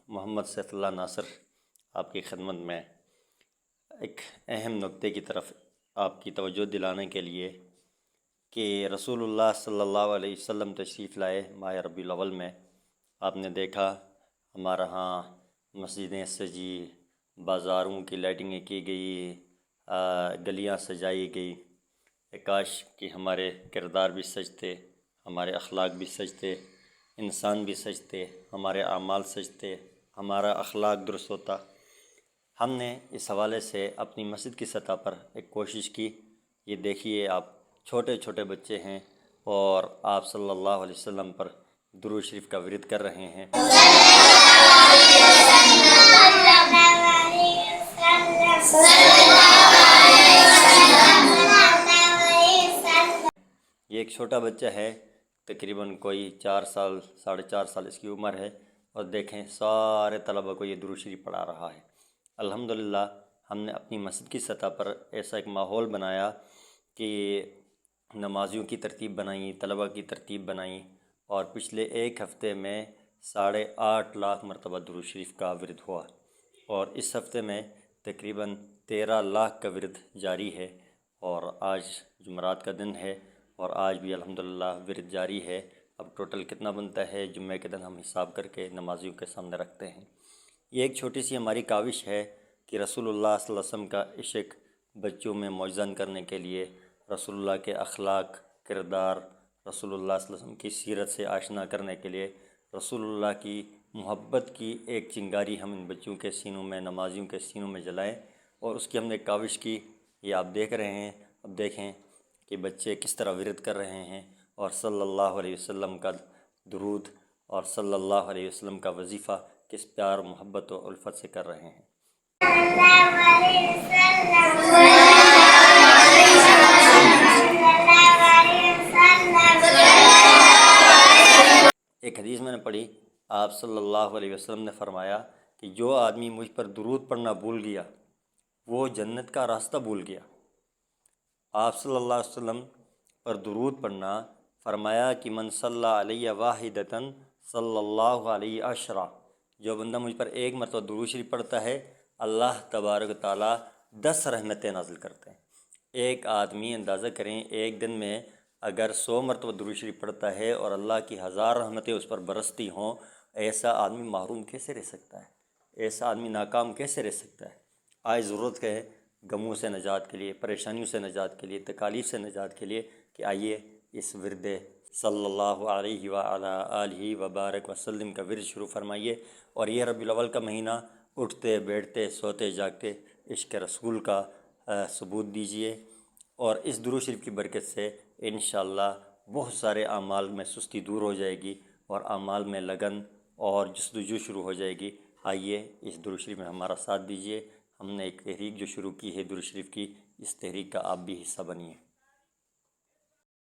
محمد سیف اللہ ناصر آپ کی خدمت میں ایک اہم نقطے کی طرف آپ کی توجہ دلانے کے لیے کہ رسول اللہ صلی اللہ علیہ وسلم تشریف لائے ماہ ربیع الاول میں۔ آپ نے دیکھا ہمارے ہاں مسجدیں سجی، بازاروں کی لائٹنگیں کی گئی، گلیاں سجائی گئی۔ کاش کہ ہمارے کردار بھی سجتے، ہمارے اخلاق بھی سجتے، انسان بھی سجتے، ہمارے اعمال سجتے، ہمارا اخلاق درست ہوتا۔ ہم نے اس حوالے سے اپنی مسجد کی سطح پر ایک کوشش کی۔ یہ دیکھیے، آپ چھوٹے چھوٹے بچے ہیں اور آپ صلی اللہ علیہ وسلم پر درود شریف کا ورد کر رہے ہیں۔ یہ ایک چھوٹا بچہ ہے، تقریباً کوئی 4 سال 4.5 سال اس کی عمر ہے، اور دیکھیں سارے طلبہ کو یہ درود شریف پڑھا رہا ہے۔ الحمدللہ ہم نے اپنی مسجد کی سطح پر ایسا ایک ماحول بنایا کہ نمازیوں کی ترتیب بنائیں، طلبہ کی ترتیب بنائیں، اور پچھلے ایک ہفتے میں 8.5 لاکھ مرتبہ درود شریف کا ورد ہوا، اور اس ہفتے میں تقریباً 13 لاکھ کا ورد جاری ہے، اور آج جمعرات کا دن ہے اور آج بھی الحمدللہ ورد جاری ہے۔ اب ٹوٹل کتنا بنتا ہے جمعہ کے دن ہم حساب کر کے نمازیوں کے سامنے رکھتے ہیں۔ یہ ایک چھوٹی سی ہماری کاوش ہے کہ رسول اللہ صلی اللہ علیہ وسلم کا عشق بچوں میں موجزن کرنے کے لیے، رسول اللہ کے اخلاق، کردار، رسول اللہ صلی اللہ علیہ وسلم کی سیرت سے آشنا کرنے کے لیے، رسول اللہ کی محبت کی ایک چنگاری ہم ان بچوں کے سینوں میں، نمازیوں کے سینوں میں جلائیں، اور اس کی ہم نے کاوش کی۔ یہ آپ دیکھ رہے ہیں، اب دیکھیں کہ بچے کس طرح ورد کر رہے ہیں اور صلی اللہ علیہ وسلم کا درود اور صلی اللہ علیہ وسلم کا وظیفہ کس پیار، محبت و الفت سے کر رہے ہیں۔ ایک حدیث میں نے پڑھی، آپ صلی اللہ علیہ وسلم نے فرمایا کہ جو آدمی مجھ پر درود پڑھنا بھول گیا وہ جنت کا راستہ بھول گیا۔ آپ صلی اللہ علیہ وسلم پر درود پڑھنا، فرمایا کہ من صلی علیہ واحدۃ صلی اللہ علیہ عشرہ، جو بندہ مجھ پر ایک مرتبہ درود شریف پڑھتا ہے اللہ تبارک و تعالیٰ 10 رحمتیں نازل کرتے ہیں۔ ایک آدمی اندازہ کریں، ایک دن میں اگر 100 مرتبہ درود شریف پڑھتا ہے اور اللہ کی 1000 رحمتیں اس پر برستی ہوں، ایسا آدمی محروم کیسے رہ سکتا ہے؟ ایسا آدمی ناکام کیسے رہ سکتا ہے؟ آج ضرورت ہے غموں سے نجات کے لیے، پریشانیوں سے نجات کے لیے، تکالیف سے نجات کے لیے کہ آئیے اس ورد صلی اللہ علیہ وعلی آلہ وبارک وسلم کا ورد شروع فرمائیے، اور یہ ربیع الاول کا مہینہ اٹھتے بیٹھتے سوتے جاگتے عشق رسول کا ثبوت دیجیے، اور اس درود شریف کی برکت سے انشاءاللہ بہت سارے اعمال میں سستی دور ہو جائے گی اور اعمال میں لگن اور جستجو شروع ہو جائے گی۔ آئیے اس درود شریف میں ہمارا ساتھ دیجیے۔ ہم نے ایک تحریک جو شروع کی ہے درود شریف کی، اس تحریک کا آپ بھی حصہ بنیے۔